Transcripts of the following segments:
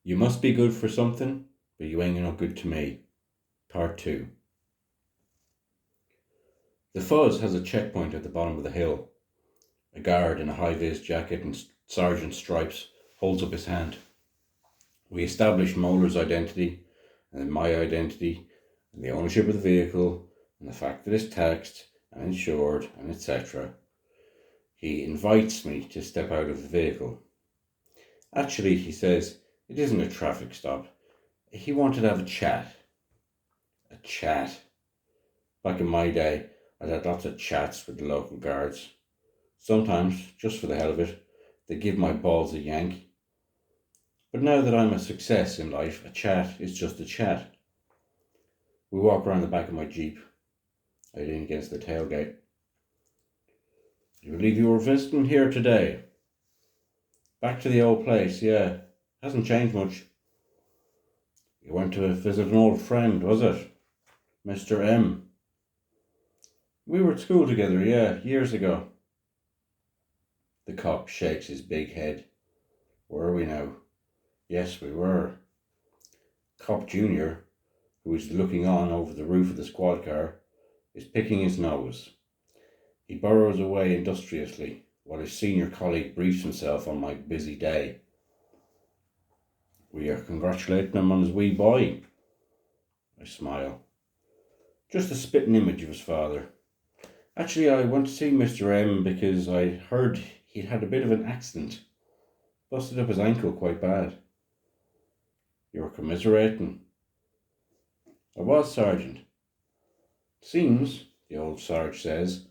You must be good for something, but you ain't no good to me. Part 2. The Fuzz has a checkpoint at the bottom of the hill. A guard in a high-vis jacket and sergeant stripes holds up his hand. We establish Moeller's identity, and then my identity, and the ownership of the vehicle, and the fact that it's taxed and insured, and etc. He invites me to step out of the vehicle. Actually, he says, it isn't a traffic stop. He wanted to have a chat. A chat. Back in my day, I'd had lots of chats with the local guards. Sometimes, just for the hell of it, they give my balls a yank. But now that I'm a success in life, a chat is just a chat. We walk around the back of my Jeep. I lean against the tailgate. You believe you were visiting here today? Back to the old place, yeah. Hasn't changed much. You went to visit an old friend, was it? Mr. M. We were at school together, yeah, years ago. The cop shakes his big head. Were we now? Yes, we were. Cop Junior, who is looking on over the roof of the squad car, is picking his nose. He burrows away industriously while his senior colleague briefs himself on my busy day. We are congratulating him on his wee boy. I smile. Just a spitting image of his father. Actually, I went to see Mr. M because I heard he'd had a bit of an accident. Busted up his ankle quite bad. You were commiserating? I was, Sergeant. Seems, the old Sarge says,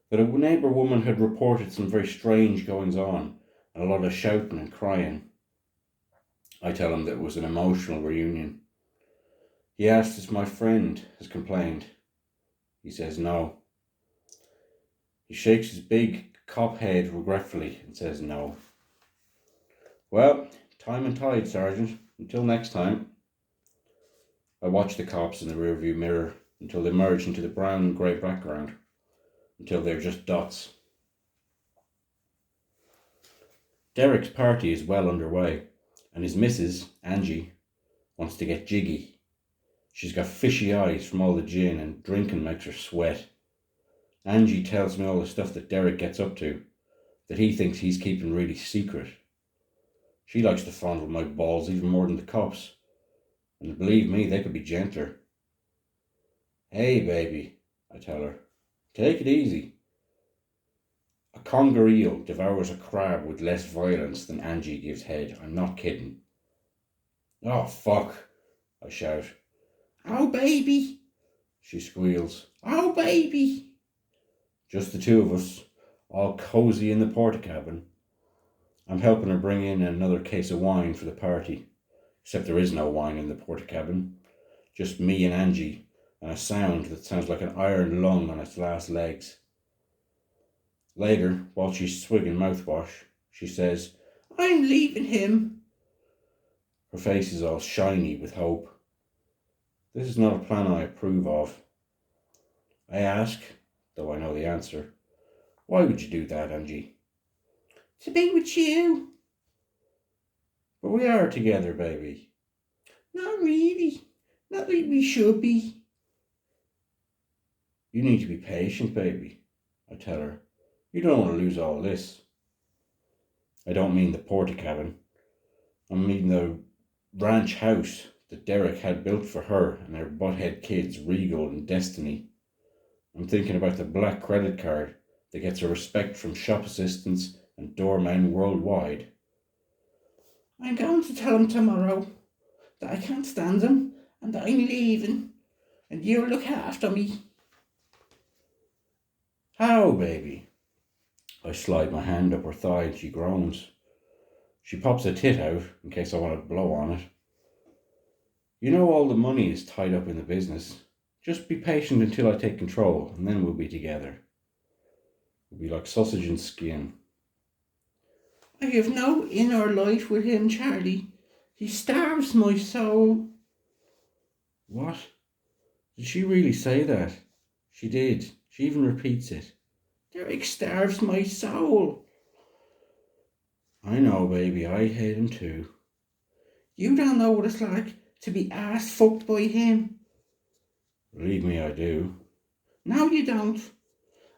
that a neighbour woman had reported some very strange goings on and a lot of shouting and crying. I tell him that it was an emotional reunion. He asks if my friend has complained. He says no. He shakes his big cop head regretfully and says no. Well, time and tide, Sergeant. Until next time. I watch the cops in the rearview mirror until they merge into the brown and grey background, until they're just dots. Derek's party is well underway, and his missus, Angie, wants to get jiggy. She's got fishy eyes from all the gin, and drinking makes her sweat. Angie tells me all the stuff that Derek gets up to, that he thinks he's keeping really secret. She likes to fondle my balls even more than the cops, and believe me, they could be gentler. Hey, baby, I tell her, take it easy. A conger eel devours a crab with less violence than Angie gives head. I'm not kidding. Oh, fuck, I shout. Oh, baby, she squeals. Oh, baby. Just the two of us, all cosy in the porta-cabin. I'm helping her bring in another case of wine for the party, except there is no wine in the porta-cabin. Just me and Angie, and a sound that sounds like an iron lung on its last legs. Later, while she's swigging mouthwash, she says, I'm leaving him. Her face is all shiny with hope. This is not a plan I approve of. I ask, though I know the answer, why would you do that, Angie? To be with you. But we are together, baby. Not really. Not like we should be. You need to be patient, baby, I tell her. You don't want to lose all this. I don't mean the porta-cabin. I mean the ranch house that Derek had built for her and her butthead kids, Regal and Destiny. I'm thinking about the black credit card that gets her respect from shop assistants and doormen worldwide. I'm going to tell him tomorrow that I can't stand him and that I'm leaving and you'll look after me. How, baby? I slide my hand up her thigh and she groans. She pops a tit out in case I want to blow on it. You know all the money is tied up in the business. Just be patient until I take control and then we'll be together. We'll be like sausage and skin. I have no inner life with him, Charlie. He starves my soul. What? Did she really say that? She did. She even repeats it. Derek starves my soul. I know, baby. I hate him too. You don't know what it's like to be ass fucked by him. Believe me, I do. No, you don't.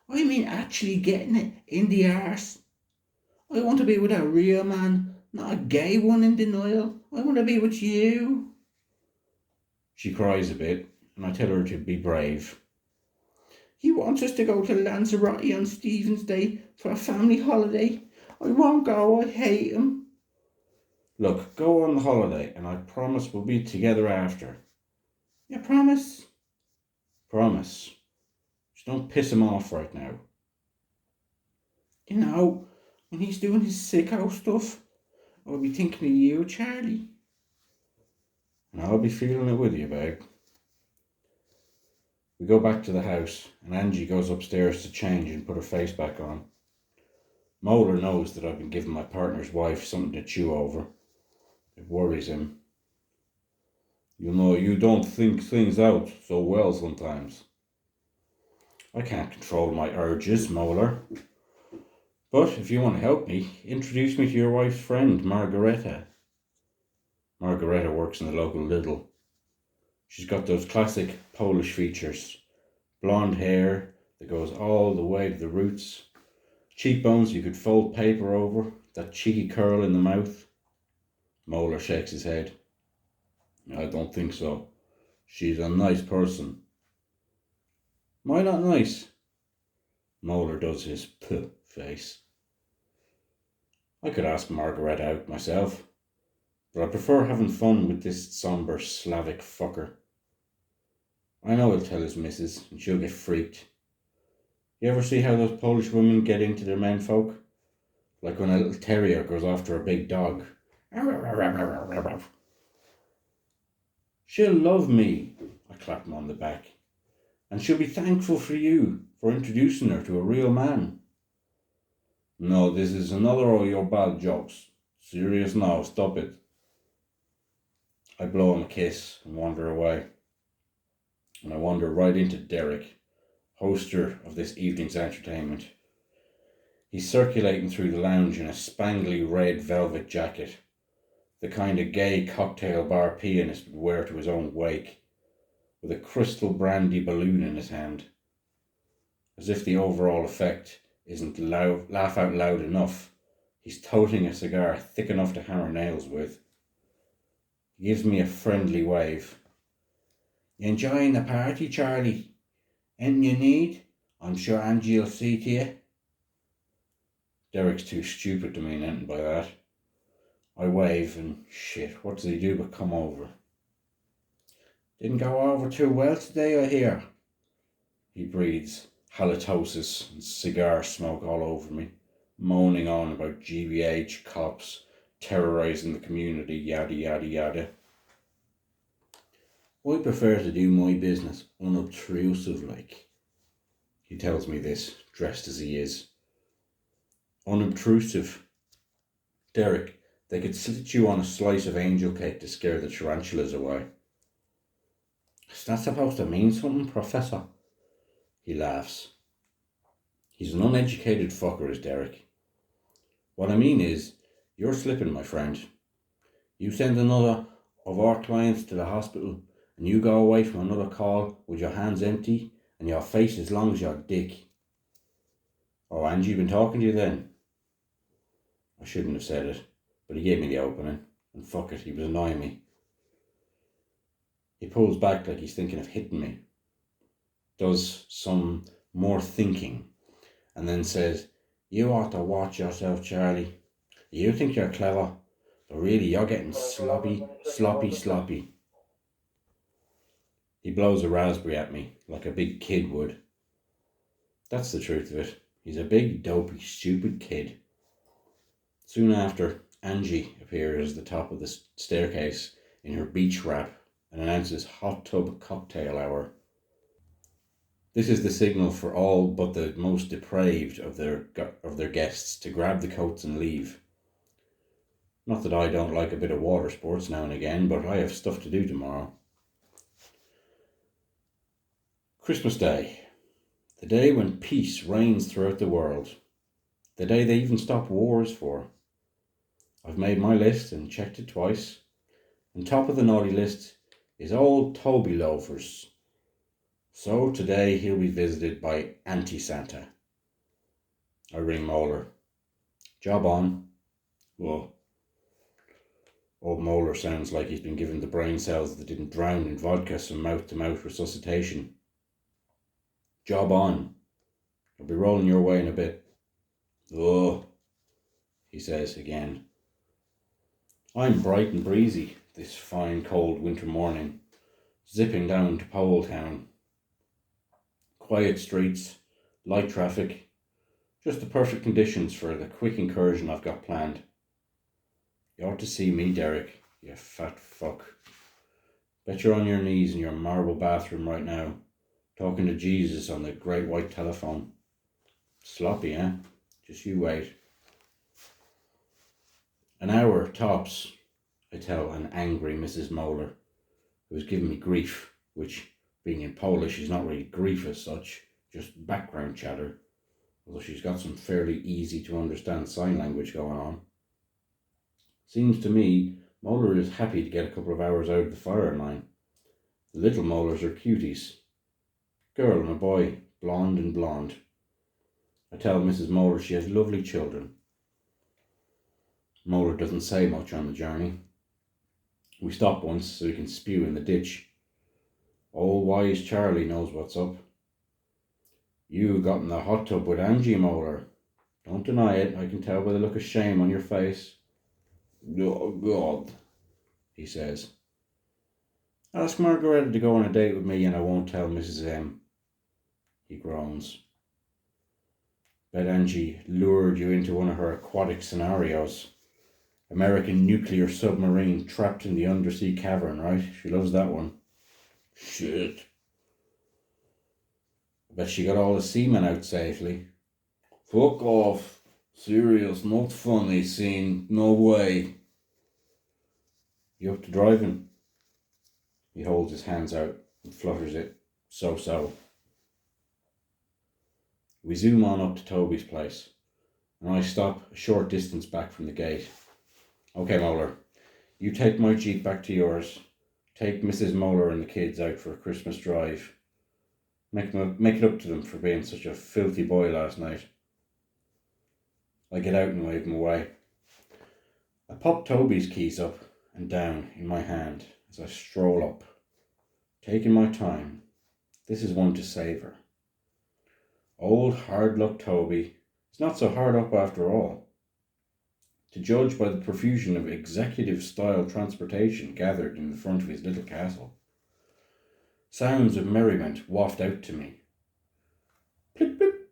I mean actually getting it in the arse. I want to be with a real man, not a gay one in denial. I want to be with you. She cries a bit, and I tell her to be brave. He wants us to go to Lanzarote on Stephen's Day for a family holiday. I won't go, I hate him. Look, go on the holiday, and I promise we'll be together after. You promise? Promise. Just don't piss him off right now. You know, when he's doing his sicko stuff, I'll be thinking of you, Charlie. And I'll be feeling it with you, babe. We go back to the house, and Angie goes upstairs to change and put her face back on. Molar knows that I've been giving my partner's wife something to chew over. It worries him. You know, you don't think things out so well sometimes. I can't control my urges, Molar. But if you want to help me, introduce me to your wife's friend, Margareta. Margareta works in the local Lidl. She's got those classic Polish features. Blonde hair that goes all the way to the roots. Cheekbones you could fold paper over. That cheeky curl in the mouth. Molar shakes his head. I don't think so. She's a nice person. Why not nice? Molar does his puh face. I could ask Margaret out myself, but I prefer having fun with this sombre Slavic fucker. I know he'll tell his missus, and she'll get freaked. You ever see how those Polish women get into their menfolk? Like when a little terrier goes after a big dog. She'll love me, I clapped him on the back, and she'll be thankful for you for introducing her to a real man. No, this is another of your bad jokes. Serious now, stop it. I blow him a kiss and wander away. And I wander right into Derek, hoster of this evening's entertainment. He's circulating through the lounge in a spangly red velvet jacket, the kind of gay cocktail bar pianist would wear to his own wake, with a crystal brandy balloon in his hand. As if the overall effect isn't laugh out loud enough, he's toting a cigar thick enough to hammer nails with. He gives me a friendly wave. You enjoying the party, Charlie? Anything you need? I'm sure Angie'll see to you. Derek's too stupid to mean anything by that. I wave and shit, what does he do but come over? Didn't go over too well today, I hear. He breathes halitosis and cigar smoke all over me, moaning on about GBH, cops, terrorising the community, yada yada yada. I prefer to do my business unobtrusive like. He tells me this, dressed as he is. Unobtrusive. Derek, they could slit you on a slice of angel cake to scare the tarantulas away. Is that supposed to mean something, Professor? He laughs. He's an uneducated fucker, is Derek. What I mean is, you're slipping, my friend. You send another of our clients to the hospital, and you go away from another call with your hands empty and your face as long as your dick. Oh, Angie been talking to you then? I shouldn't have said it, but he gave me the opening, and fuck it, he was annoying me. He pulls back like he's thinking of hitting me, does some more thinking, and then says, You ought to watch yourself, Charlie. You think you're clever, but really you're getting sloppy. He blows a raspberry at me like a big kid would. That's the truth of it. He's a big, dopey, stupid kid. Soon after, Angie appears at the top of the staircase in her beach wrap and announces hot tub cocktail hour. This is the signal for all but the most depraved of their guests to grab the coats and leave. Not that I don't like a bit of water sports now and again, but I have stuff to do tomorrow. Christmas Day, the day when peace reigns throughout the world, the day they even stop wars for. I've made my list and checked it twice. On top of the naughty list is old Toby Loafers. So today he'll be visited by Auntie Santa. I ring Molar. Job on. Whoa. Old Molar sounds like he's been given the brain cells that didn't drown in vodka some mouth-to-mouth resuscitation. Job on. I'll be rolling your way in a bit. Oh, he says again. I'm bright and breezy this fine cold winter morning, zipping down to Powell Town. Quiet streets, light traffic, just the perfect conditions for the quick incursion I've got planned. You ought to see me, Derek, you fat fuck. Bet you're on your knees in your marble bathroom right now, talking to Jesus on the great white telephone. Sloppy, eh? Just you wait. An hour, tops, I tell an angry Mrs. Molar, who has given me grief, which, being in Polish, is not really grief as such, just background chatter, although she's got some fairly easy to understand sign language going on. Seems to me Molar is happy to get a couple of hours out of the firing line. The little Molars are cuties. Girl and a boy, blonde and blonde. I tell Mrs. Molar she has lovely children. Molar doesn't say much on the journey. We stop once so he can spew in the ditch. Old wise Charlie knows what's up. You got in the hot tub with Angie, Molar. Don't deny it, I can tell by the look of shame on your face. Oh, God, he says. Ask Margaretta to go on a date with me and I won't tell Mrs. M. He groans. Bet Angie lured you into one of her aquatic scenarios. American nuclear submarine trapped in the undersea cavern, right? She loves that one. Shit. I bet she got all the seamen out safely. Fuck off. Serious, not funny scene. No way. You up to driving? He holds his hands out and flutters it. So. We zoom on up to Toby's place, and I stop a short distance back from the gate. Okay, Molar, you take my Jeep back to yours. Take Mrs. Molar and the kids out for a Christmas drive. Make it up to them for being such a filthy boy last night. I get out and wave him away. I pop Toby's keys up and down in my hand as I stroll up, taking my time. This is one to savour. Old hard luck Toby is not so hard up after all. To judge by the profusion of executive-style transportation gathered in the front of his little castle. Sounds of merriment waft out to me. Plip, plip.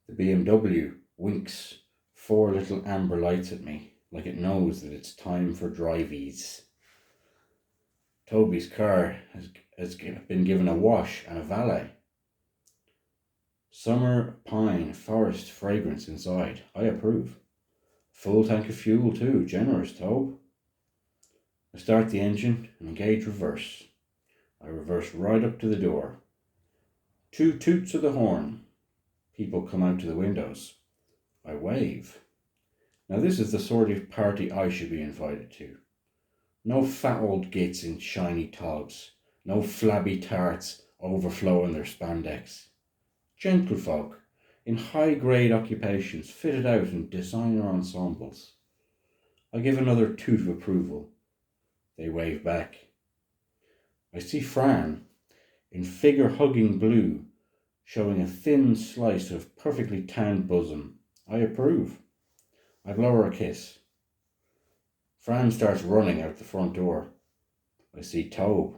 The BMW winks 4 little amber lights at me, like it knows that it's time for driveys. Toby's car has been given a wash and a valet. Summer pine forest fragrance inside. I approve. Full tank of fuel too. Generous, Tobe. I start the engine and engage reverse. I reverse right up to the door. 2 toots of the horn. People come out to the windows. I wave. Now this is the sort of party I should be invited to. No fat old gits in shiny togs. No flabby tarts overflowing their spandex. Gentlefolk in high-grade occupations fitted out in designer ensembles. I give another toot of approval. They wave back. I see Fran in figure-hugging blue, showing a thin slice of perfectly tanned bosom. I approve. I blow her a kiss. Fran starts running out the front door. I see Tobe.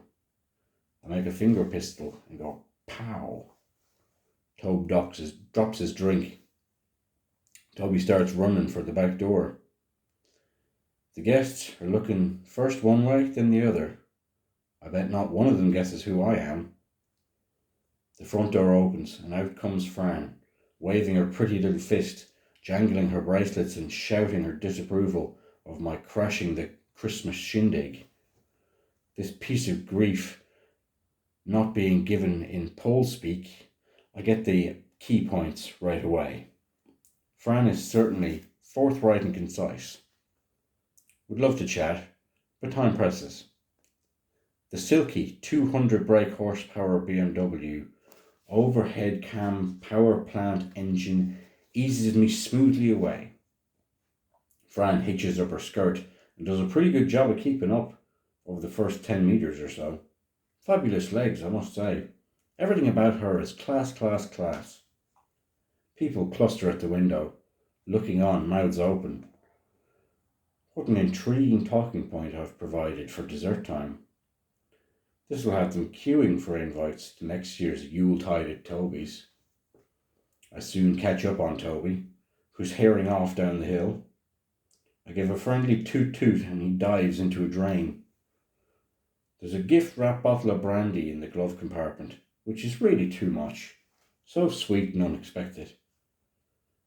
I make a finger pistol and go, pow. Tobe drops his drink. Toby starts running for the back door. The guests are looking first one way, then the other. I bet not one of them guesses who I am. The front door opens and out comes Fran, waving her pretty little fist, jangling her bracelets and shouting her disapproval of my crashing the Christmas shindig. This piece of grief not being given in pole speak, I get the key points right away. Fran is certainly forthright and concise. Would love to chat, but time presses. The silky 200 brake horsepower BMW overhead cam power plant engine eases me smoothly away. Fran hitches up her skirt and does a pretty good job of keeping up over the first 10 metres or so. Fabulous legs, I must say. Everything about her is class, class, class. People cluster at the window, looking on, mouths open. What an intriguing talking point I've provided for dessert time. This will have them queuing for invites to next year's Yuletide at Toby's. I soon catch up on Toby, who's herring off down the hill. I give a friendly toot toot and he dives into a drain. There's a gift-wrapped bottle of brandy in the glove compartment, which is really too much. So sweet and unexpected.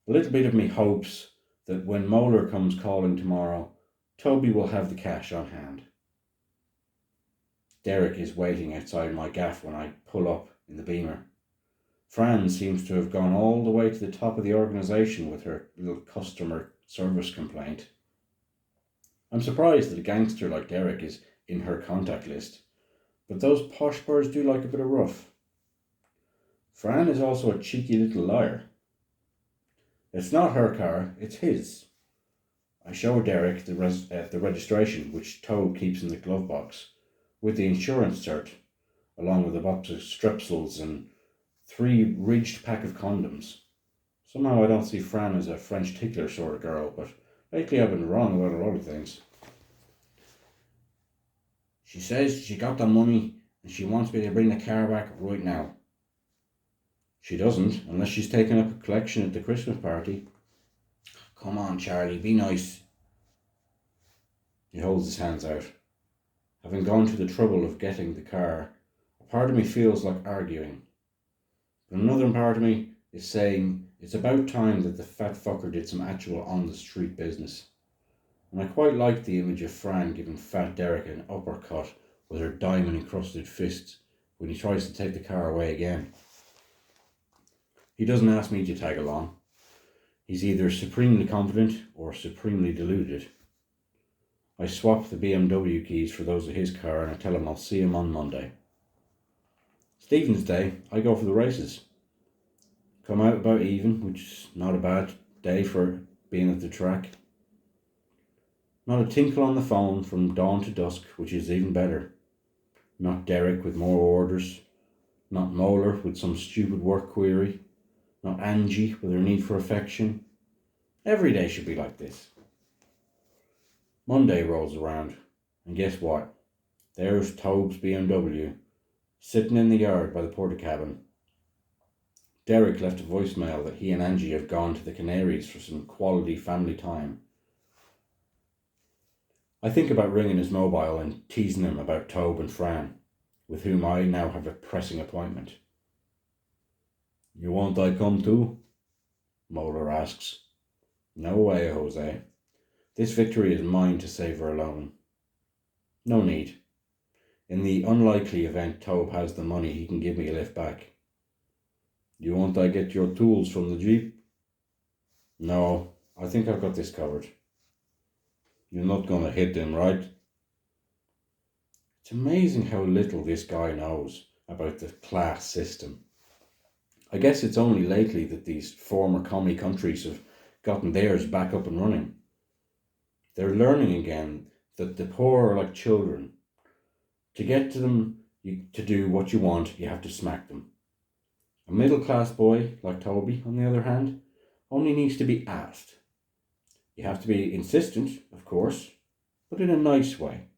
A little bit of me hopes that when Molar comes calling tomorrow, Toby will have the cash on hand. Derek is waiting outside my gaff when I pull up in the Beamer. Fran seems to have gone all the way to the top of the organisation with her little customer service complaint. I'm surprised that a gangster like Derek is in her contact list, but those posh birds do like a bit of rough. Fran is also a cheeky little liar. It's not her car, it's his. I show Derek the registration, which Toad keeps in the glove box, with the insurance cert, along with a box of strepsils and 3 ridged pack of condoms. Somehow I don't see Fran as a French tickler sort of girl, but lately I've been wrong about a lot of things. She says she got the money and she wants me to bring the car back right now. She doesn't, unless she's taken up a collection at the Christmas party. Come on, Charlie, be nice. He holds his hands out. Having gone to the trouble of getting the car, a part of me feels like arguing. But another part of me is saying it's about time that the fat fucker did some actual on-the-street business. And I quite like the image of Fran giving Fat Derek an uppercut with her diamond-encrusted fists when he tries to take the car away again. He doesn't ask me to tag along. He's either supremely confident or supremely deluded. I swap the BMW keys for those of his car and I tell him I'll see him on Monday. Stephen's Day, I go for the races. Come out about even, which is not a bad day for being at the track. Not a tinkle on the phone from dawn to dusk, which is even better. Not Derek with more orders. Not Molar with some stupid work query. Not Angie with her need for affection. Every day should be like this. Monday rolls around, and guess what? There's Tobe's BMW, sitting in the yard by the porta-cabin. Derek left a voicemail that he and Angie have gone to the Canaries for some quality family time. I think about ringing his mobile and teasing him about Tobe and Fran, with whom I now have a pressing appointment. You won't I come too? Molar asks. No way, Jose. This victory is mine to savour alone. No need. In the unlikely event Tobe has the money, he can give me a lift back. You won't I get your tools from the Jeep? No, I think I've got this covered. You're not going to hit them, right? It's amazing how little this guy knows about the class system. I guess it's only lately that these former commie countries have gotten theirs back up and running. They're learning again that the poor are like children. To get to them, to do what you want, you have to smack them. A middle-class boy like Toby, on the other hand, only needs to be asked. You have to be insistent, of course, but in a nice way.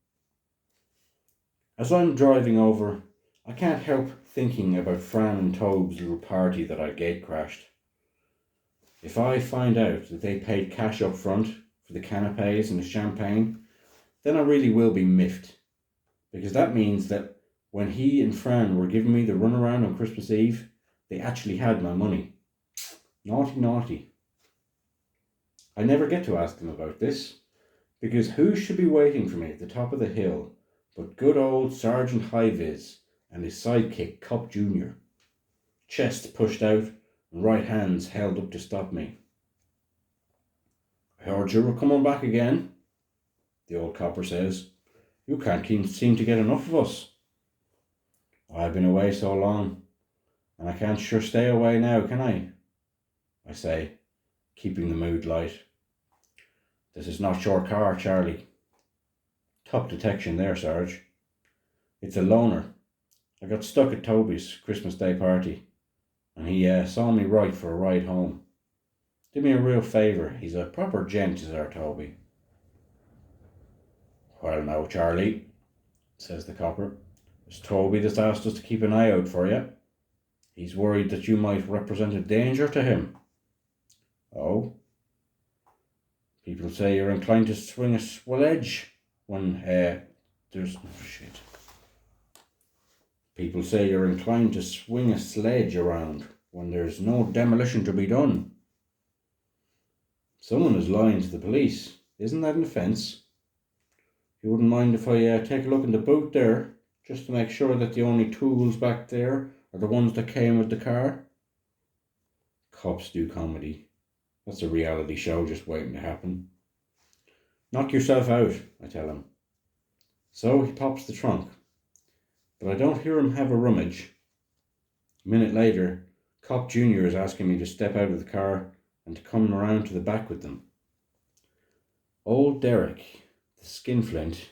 As I'm driving over, I can't help thinking about Fran and Tobe's little party that I gate-crashed. If I find out that they paid cash up front for the canapes and the champagne, then I really will be miffed. Because that means that when he and Fran were giving me the runaround on Christmas Eve, they actually had my money. Naughty, naughty. I never get to ask them about this, because who should be waiting for me at the top of the hill but good old Sergeant High-Vis and his sidekick, Cop Jr. Chest pushed out and right hands held up to stop me. I heard you were coming back again, the old copper says. You can't seem to get enough of us. I've been away so long, and I can't sure stay away now, can I say, keeping the mood light. This is not your car, Charlie. Top detection there, Sarge. It's a loaner. I got stuck at Toby's Christmas Day party, and he saw me right for a ride home. Did me a real favour. He's a proper gent, is our Toby. Well now, Charlie, says the copper. It's Toby that's asked us to keep an eye out for you. He's worried that you might represent a danger to him. Oh? People say you're inclined to swing a sledge when there's... Oh, shit. People say you're inclined to swing a sledge around when there's no demolition to be done. Someone is lying to the police. Isn't that an offence? You wouldn't mind if I take a look in the boot there, just to make sure that the only tools back there are the ones that came with the car? Cops do comedy. That's a reality show just waiting to happen. Knock yourself out, I tell him. So he pops the trunk, but I don't hear him have a rummage. A minute later, Cop Junior is asking me to step out of the car and to come around to the back with them. Old Derek, the skinflint,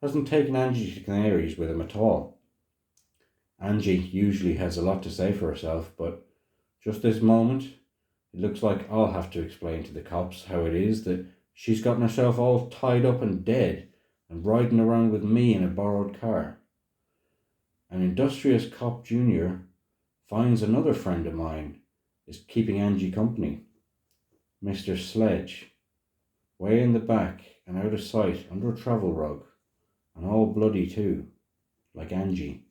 hasn't taken Angie to Canaries with him at all. Angie usually has a lot to say for herself, but just this moment, it looks like I'll have to explain to the cops how it is that she's gotten herself all tied up and dead and riding around with me in a borrowed car. An industrious Cop Junior finds another friend of mine is keeping Angie company. Mr. Sledge, way in the back and out of sight under a travel rug, and all bloody too, like Angie.